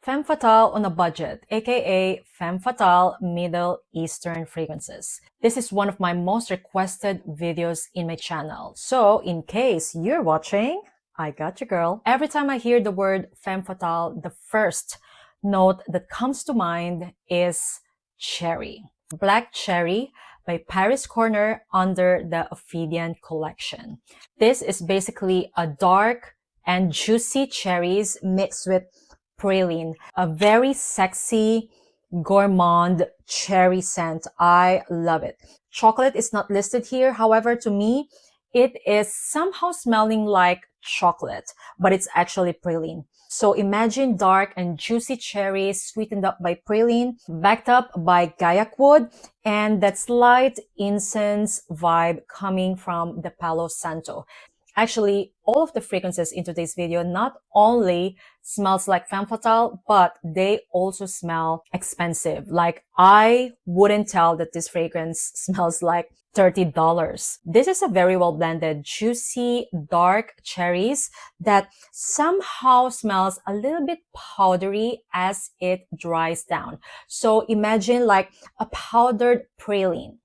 Femme fatale on a budget, aka femme fatale Middle Eastern fragrances. This is one of my most requested videos in my channel. So in case you're watching, I got you, girl. Every time I hear the word femme fatale, the first note that comes to mind is cherry. Black Cherry by Paris Corner under the Ophidian collection. This is basically a dark and juicy cherries mixed with praline, a very sexy, gourmand cherry scent. I love it. Chocolate is not listed here. However, to me, it is somehow smelling like chocolate, but it's actually praline. So imagine dark and juicy cherries sweetened up by praline, backed up by guaiac wood, and that slight incense vibe coming from the Palo Santo. Actually, all of the fragrances in today's video not only smells like femme fatale, but they also smell expensive. Like, I wouldn't tell that this fragrance smells like $30. This is a very well blended, juicy, dark cherries that somehow smells a little bit powdery as it dries down. So imagine like a powdered praline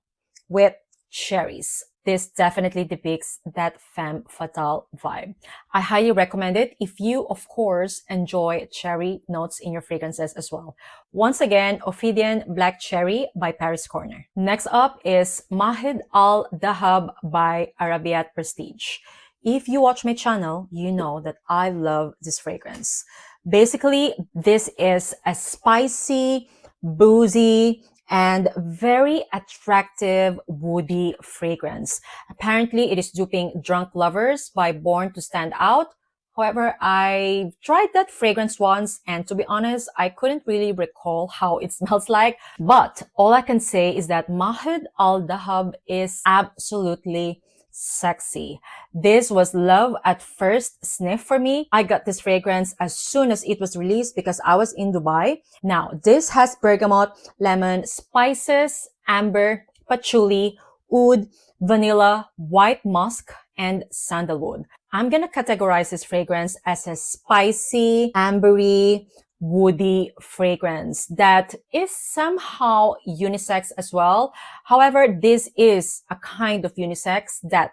with cherries. This definitely depicts that femme fatale vibe. I highly recommend it if you, of course, enjoy cherry notes in your fragrances as well. Once again, Ophidian Black Cherry by Paris Corner. Next up is Mahd al Dahab by Arabiyat Prestige. If you watch my channel, you know that I love this fragrance. Basically, this is a spicy, boozy, and very attractive woody fragrance. Apparently, it is duping Drunk Lovers by Born to Stand Out. However, I tried that fragrance once, and to be honest, I couldn't really recall how it smells like. But all I can say is that Mahd al Dahab is absolutely sexy. This was love at first sniff for me. I got this fragrance as soon as it was released because I was in Dubai. Now, this has bergamot, lemon, spices, amber, patchouli, oud, vanilla, white musk, and sandalwood. I'm gonna categorize this fragrance as a spicy, ambery, woody fragrance that is somehow unisex as well. However, this is a kind of unisex that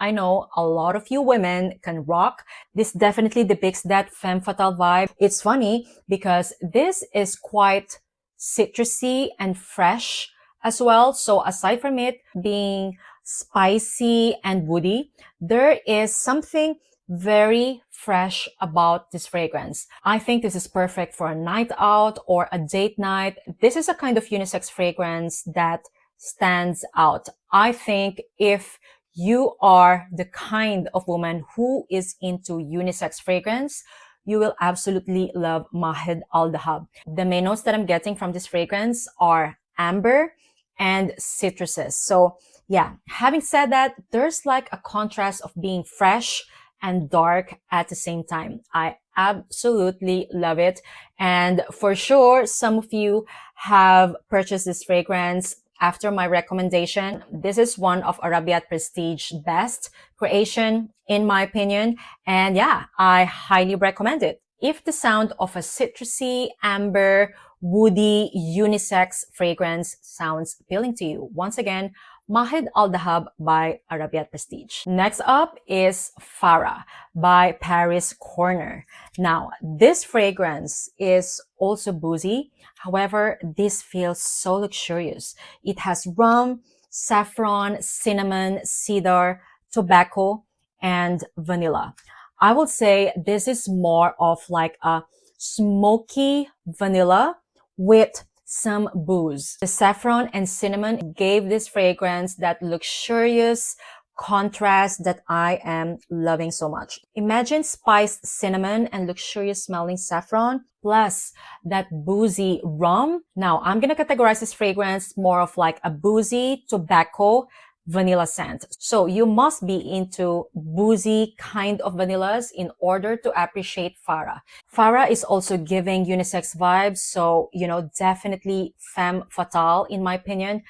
I know a lot of you women can rock. This definitely depicts that femme fatale vibe. It's funny because this is quite citrusy and fresh as well. So aside from it being spicy and woody, there is something very fresh about this fragrance. I think this is perfect for a night out or a date night. This is a kind of unisex fragrance that stands out. I think if you are the kind of woman who is into unisex fragrance, you will absolutely love Mahd al Dahab. The main notes that I'm getting from this fragrance are amber and citruses. So yeah, having said that, there's like a contrast of being fresh and dark at the same time. I absolutely love it. And for sure, some of you have purchased this fragrance after my recommendation. This is one of Arabiyat Prestige best creation, in my opinion. And yeah, I highly recommend it. If the sound of a citrusy, amber, woody, unisex fragrance sounds appealing to you, once again, Mahd al Dahab by Arabiyat Prestige. Next up is Farah by Paris Corner. Now, this fragrance is also boozy. However, this feels so luxurious. It has rum, saffron, cinnamon, cedar, tobacco, and vanilla. I would say this is more of like a smoky vanilla with some booze. The saffron and cinnamon gave this fragrance that luxurious contrast that I am loving so much. Imagine spiced cinnamon and luxurious smelling saffron plus that boozy rum. Now, I'm gonna categorize this fragrance more of like a boozy tobacco vanilla scent. So you must be into boozy kind of vanillas in order to appreciate Farah. Farah is also giving unisex vibes, so, you know, definitely femme fatale in my opinion.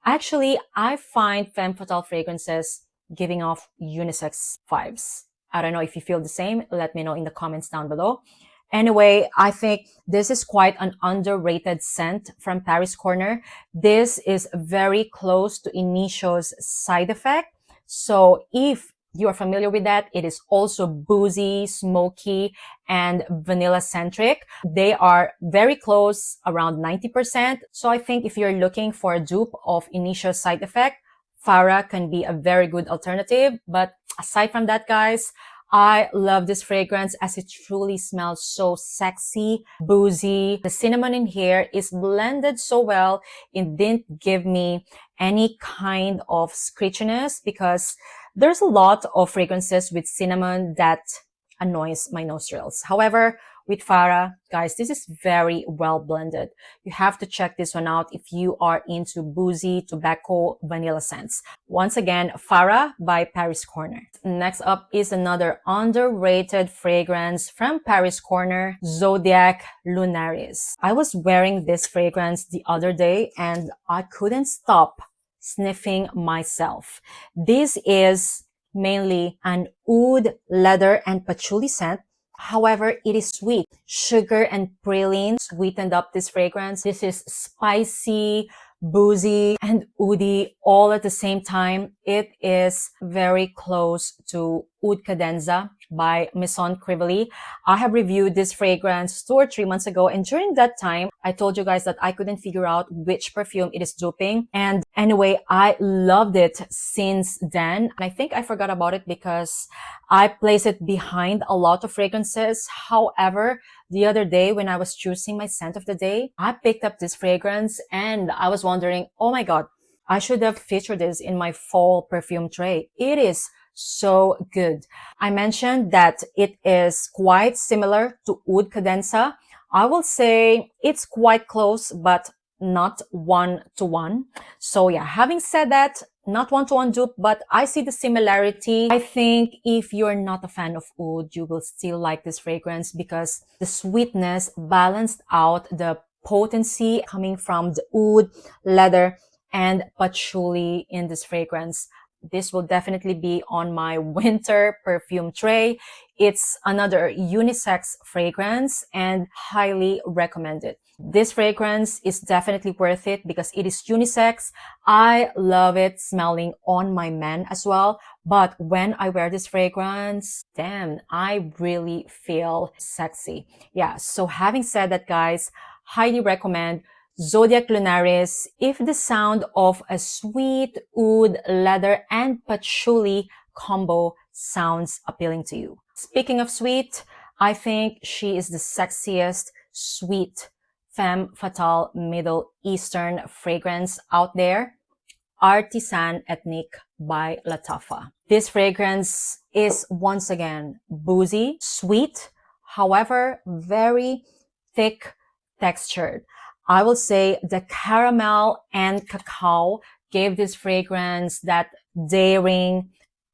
Actually, I find femme fatale fragrances giving off unisex vibes. I don't know if you feel the same. Let me know in the comments down below. Anyway, I think this is quite an underrated scent from Paris Corner. This is very close to Initio's Side Effect. So if you are familiar with that, it is also boozy, smoky, and vanilla centric. They are very close, around 90%. So I think if you're looking for a dupe of Initio's Side Effect, Farah can be a very good alternative. But aside from that, guys, I love this fragrance as it truly smells so sexy, boozy. The cinnamon in here is blended so well. It didn't give me any kind of screechiness because there's a lot of fragrances with cinnamon that annoys my nostrils. However, with Farah, guys, this is very well blended. You have to check this one out if you are into boozy, tobacco, vanilla scents. Once again, Farah by Paris Corner. Next up is another underrated fragrance from Paris Corner, Zodiac Lunaris. I was wearing this fragrance the other day and I couldn't stop sniffing myself. This is mainly an oud, leather, and patchouli scent. However, it is sweet. Sugar and praline sweetened up this fragrance. This is spicy, boozy, and oudi all at the same time. It is very close to Oud Cadenza by Maison Crivelli. I have reviewed this fragrance 2 or 3 months ago, and during that time, I told you guys that I couldn't figure out which perfume it is duping. And anyway, I loved it since then. I think I forgot about it because I place it behind a lot of fragrances. However, the other day when I was choosing my scent of the day, I picked up this fragrance and I was wondering, oh my God, I should have featured this in my fall perfume tray. It is so good. I mentioned that it is quite similar to Oud Cadenza. I will say it's quite close, but not one-to-one. So yeah, having said that, not one-to-one dupe, but I see the similarity. I think if you're not a fan of oud, you will still like this fragrance because the sweetness balanced out the potency coming from the oud, leather, and patchouli in this fragrance. This will definitely be on my winter perfume tray. It's another unisex fragrance and highly recommended. This fragrance is definitely worth it because it is unisex. I love it smelling on my men as well. But when I wear this fragrance, damn, I really feel sexy. Yeah, so having said that, guys, highly recommend Zodiac Lunaris if the sound of a sweet oud, leather, and patchouli combo sounds appealing to you. Speaking of sweet, I think she is the sexiest sweet femme fatale Middle Eastern fragrance out there. Artisan Ethnique by Lattafa. This fragrance is once again boozy, sweet, however, very thick textured. I will say the caramel and cacao gave this fragrance that daring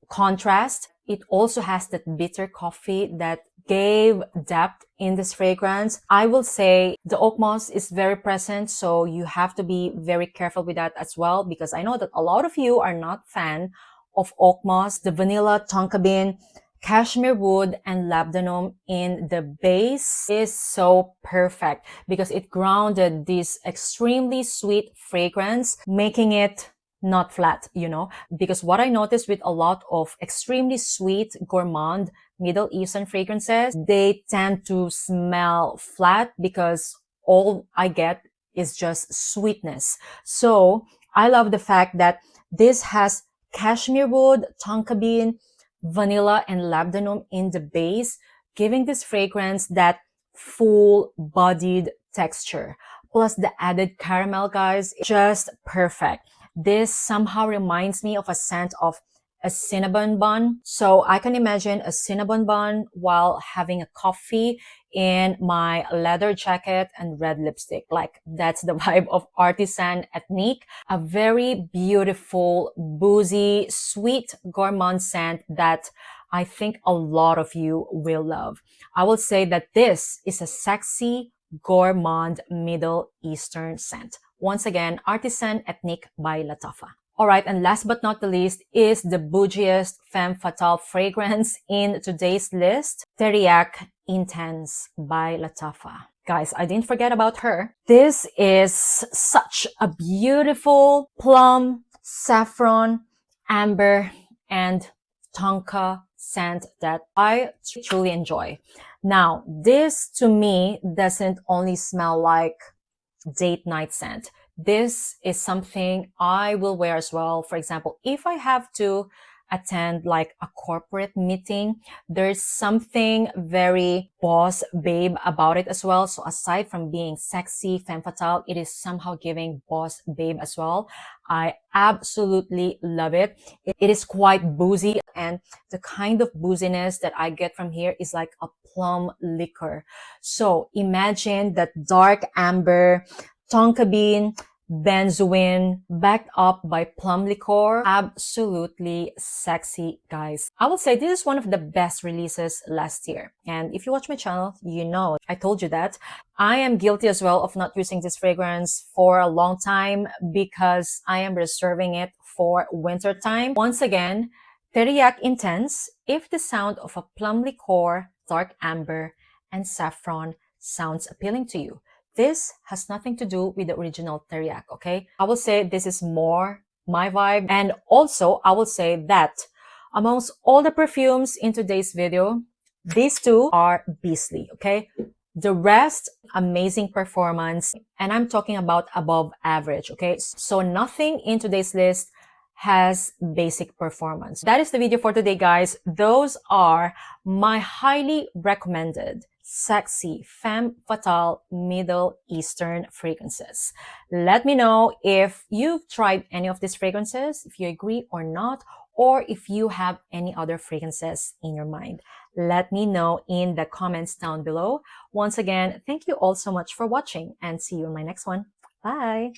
contrast. It also has that bitter coffee that gave depth in this fragrance. I will say the oak moss is very present, so you have to be very careful with that as well because I know that a lot of you are not fan of oak moss. The vanilla, tonka bean, cashmere wood, and labdanum in the base is so perfect because it grounded this extremely sweet fragrance, making it not flat, you know, because what I noticed with a lot of extremely sweet, gourmand Middle Eastern fragrances, they tend to smell flat because all I get is just sweetness. So I love the fact that this has cashmere wood, tonka bean, vanilla, and labdanum in the base, giving this fragrance that full-bodied texture. Plus the added caramel, guys, just perfect. This somehow reminds me of a scent of a cinnamon bun. So I can imagine a cinnamon bun while having a coffee in my leather jacket and red lipstick. Like that's the vibe of Artisan Ethnique. A very beautiful, boozy, sweet gourmand scent that I think a lot of you will love. I will say that this is a sexy, gourmand Middle Eastern scent. Once again, Artisan Ethnique by Lattafa. All right, and last but not the least is the bougiest femme fatale fragrance in today's list, Teriaq Intense by Lattafa. Guys, I didn't forget about her. This is such a beautiful plum, saffron, amber, and tonka scent that I truly enjoy. Now, this to me doesn't only smell like date night scent. This is something I will wear as well. For example, if I have to attend like a corporate meeting, there's something very boss babe about it as well. So aside from being sexy, femme fatale, it is somehow giving boss babe as well. I absolutely love it. It is quite boozy, and the kind of booziness that I get from here is like a plum liquor. So imagine that dark amber, tonka bean, benzoin, backed up by plum liqueur. Absolutely sexy, guys. I will say this is one of the best releases last year. And if you watch my channel, you know, I told you that. I am guilty as well of not using this fragrance for a long time because I am reserving it for winter time. Once again, Teriaq Intense, if the sound of a plum liqueur, dark amber, and saffron sounds appealing to you. This has nothing to do with the original Teriaq, okay? I will say this is more my vibe. And also, I will say that amongst all the perfumes in today's video, these two are beastly, okay? The rest, amazing performance. And I'm talking about above average, okay? So nothing in today's list has basic performance. That is the video for today, guys. Those are my highly recommended sexy femme fatale Middle Eastern fragrances. Let me know if you've tried any of these fragrances, if you agree or not, or if you have any other fragrances in your mind. Let me know in the comments down below. Once again, thank you all so much for watching, and see you in my next one. Bye!